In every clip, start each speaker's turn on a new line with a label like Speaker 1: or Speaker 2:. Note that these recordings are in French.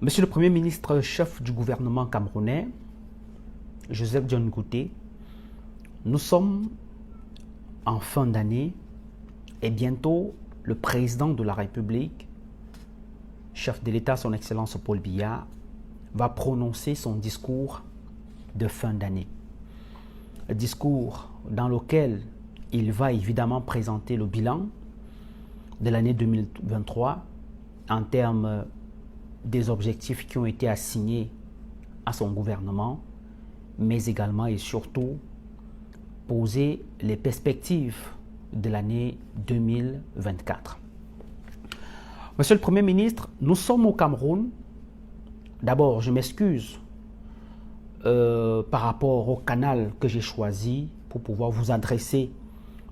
Speaker 1: Monsieur le Premier ministre, chef du gouvernement camerounais, Joseph John Gouté, nous sommes en fin d'année et bientôt le président de la République, chef de l'État, son Excellence Paul Biya, va prononcer son discours de fin d'année. Un discours dans lequel il va évidemment présenter le bilan de l'année 2023 en termes des objectifs qui ont été assignés à son gouvernement, mais également et surtout poser les perspectives de l'année 2024. Monsieur le Premier ministre, nous sommes au Cameroun. D'abord, je m'excuse par rapport au canal que j'ai choisi pour pouvoir vous adresser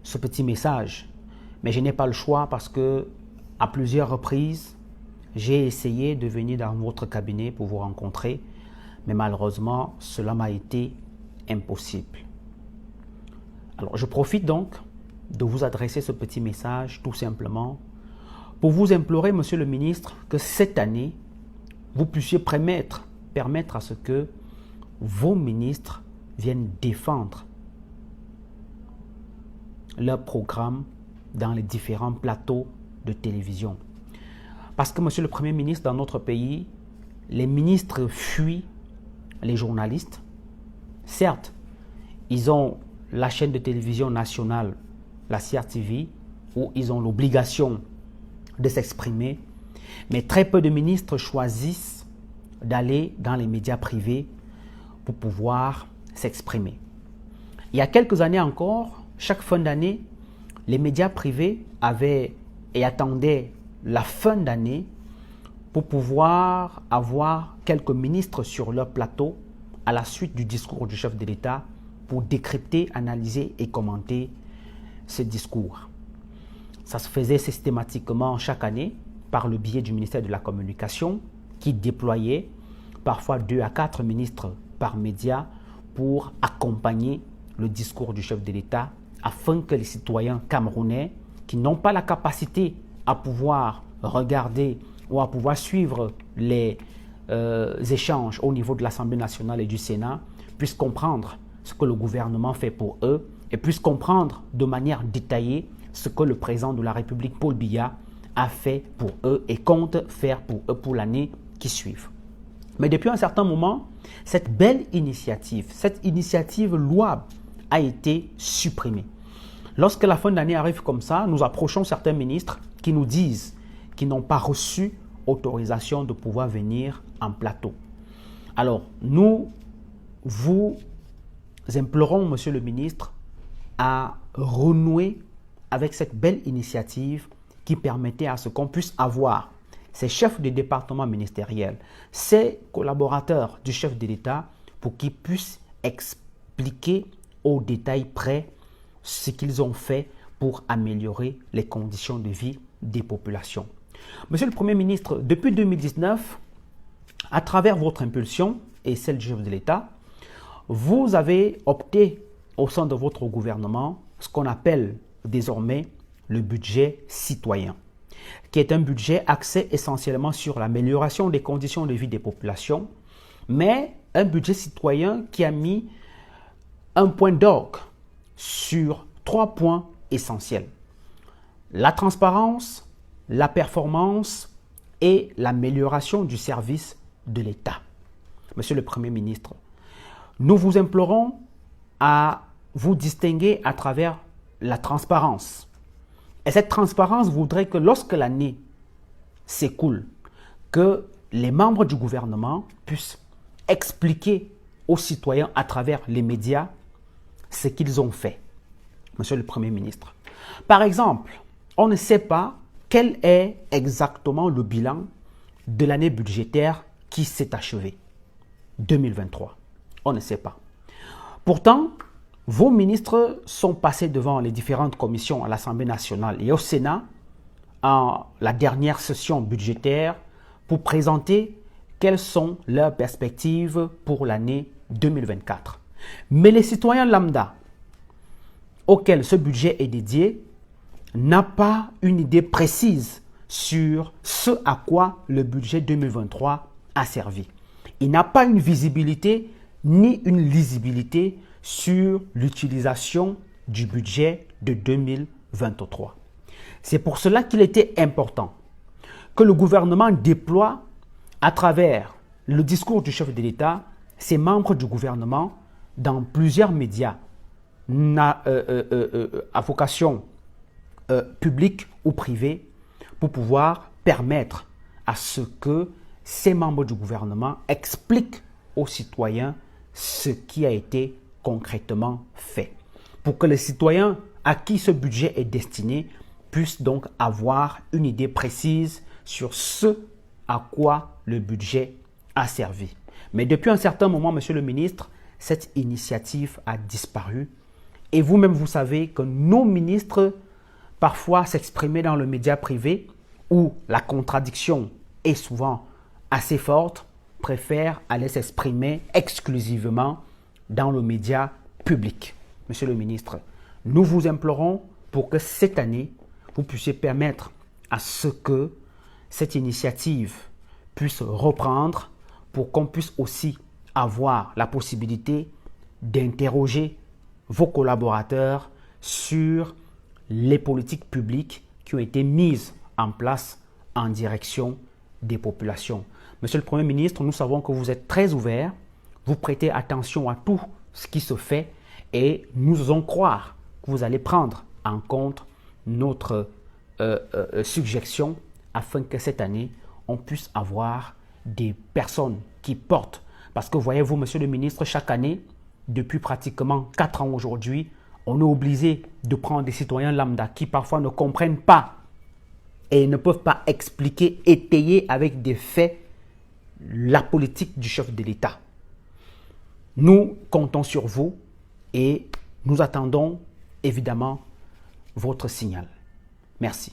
Speaker 1: ce petit message. Mais je n'ai pas le choix parce que à plusieurs reprises, j'ai essayé de venir dans votre cabinet pour vous rencontrer, mais malheureusement, cela m'a été impossible. Alors, je profite donc de vous adresser ce petit message tout simplement pour vous implorer, Monsieur le ministre, que cette année, vous puissiez permettre à ce que vos ministres viennent défendre leur programme dans les différents plateaux de télévision. Parce que, Monsieur le Premier ministre, dans notre pays, les ministres fuient les journalistes. Certes, ils ont la chaîne de télévision nationale, la CRTV, où ils ont l'obligation de s'exprimer, mais très peu de ministres choisissent d'aller dans les médias privés pour pouvoir s'exprimer. Il y a quelques années encore, chaque fin d'année, les médias privés avaient et attendaient la fin d'année pour pouvoir avoir quelques ministres sur leur plateau à la suite du discours du chef de l'État pour décrypter, analyser et commenter ce discours. Ça se faisait systématiquement chaque année par le biais du ministère de la Communication qui déployait parfois 2 à 4 ministres par média pour accompagner le discours du chef de l'État afin que les citoyens camerounais qui n'ont pas la capacité à pouvoir regarder ou à pouvoir suivre les échanges au niveau de l'Assemblée nationale et du Sénat puissent comprendre ce que le gouvernement fait pour eux et puissent comprendre de manière détaillée ce que le président de la République, Paul Biya, a fait pour eux et compte faire pour eux pour l'année qui suit. Mais depuis un certain moment, cette belle initiative, cette initiative louable a été supprimée. Lorsque la fin d'année arrive comme ça, nous approchons certains ministres qui nous disent qu'ils n'ont pas reçu autorisation de pouvoir venir en plateau. Alors, nous vous implorons, Monsieur le ministre, à renouer avec cette belle initiative qui permettait à ce qu'on puisse avoir ces chefs de département ministériel, ces collaborateurs du chef de l'État pour qu'ils puissent expliquer au détail près ce qu'ils ont fait pour améliorer les conditions de vie des populations. Monsieur le Premier ministre, depuis 2019, à travers votre impulsion et celle du chef de l'État, vous avez opté au sein de votre gouvernement ce qu'on appelle désormais le budget citoyen, qui est un budget axé essentiellement sur l'amélioration des conditions de vie des populations, mais un budget citoyen qui a mis un point d'orgue sur 3 points essentiels. La transparence, la performance et l'amélioration du service de l'État. Monsieur le Premier ministre, nous vous implorons à vous distinguer à travers la transparence. Et cette transparence voudrait que lorsque l'année s'écoule, que les membres du gouvernement puissent expliquer aux citoyens à travers les médias ce qu'ils ont fait. Monsieur le Premier ministre, par exemple, on ne sait pas quel est exactement le bilan de l'année budgétaire qui s'est achevée, 2023. On ne sait pas. Pourtant, vos ministres sont passés devant les différentes commissions à l'Assemblée nationale et au Sénat en la dernière session budgétaire pour présenter quelles sont leurs perspectives pour l'année 2024. Mais les citoyens lambda auxquels ce budget est dédié n'a pas une idée précise sur ce à quoi le budget 2023 asservi. Il n'a pas une visibilité ni une lisibilité sur l'utilisation du budget de 2023. C'est pour cela qu'il était important que le gouvernement déploie à travers le discours du chef de l'État ses membres du gouvernement dans plusieurs médias à vocation publique ou privée pour pouvoir permettre à ce que ces membres du gouvernement expliquent aux citoyens ce qui a été concrètement fait. Pour que les citoyens à qui ce budget est destiné puissent donc avoir une idée précise sur ce à quoi le budget a servi. Mais depuis un certain moment, Monsieur le ministre, cette initiative a disparu. Et vous-même, vous savez que nos ministres, parfois s'exprimer dans le média privé, où la contradiction est souvent assez forte, préfèrent aller s'exprimer exclusivement dans le média public. Monsieur le ministre, nous vous implorons pour que cette année, vous puissiez permettre à ce que cette initiative puisse reprendre pour qu'on puisse aussi avoir la possibilité d'interroger vos collaborateurs sur les politiques publiques qui ont été mises en place en direction des populations. Monsieur le Premier ministre, nous savons que vous êtes très ouvert, vous prêtez attention à tout ce qui se fait et nous osons croire que vous allez prendre en compte notre suggestion afin que cette année, on puisse avoir des personnes qui portent. Parce que voyez-vous, Monsieur le ministre, chaque année, depuis pratiquement 4 ans aujourd'hui, on est obligé de prendre des citoyens lambda qui parfois ne comprennent pas et ne peuvent pas expliquer, étayer avec des faits la politique du chef de l'État. Nous comptons sur vous et nous attendons évidemment votre signal. Merci.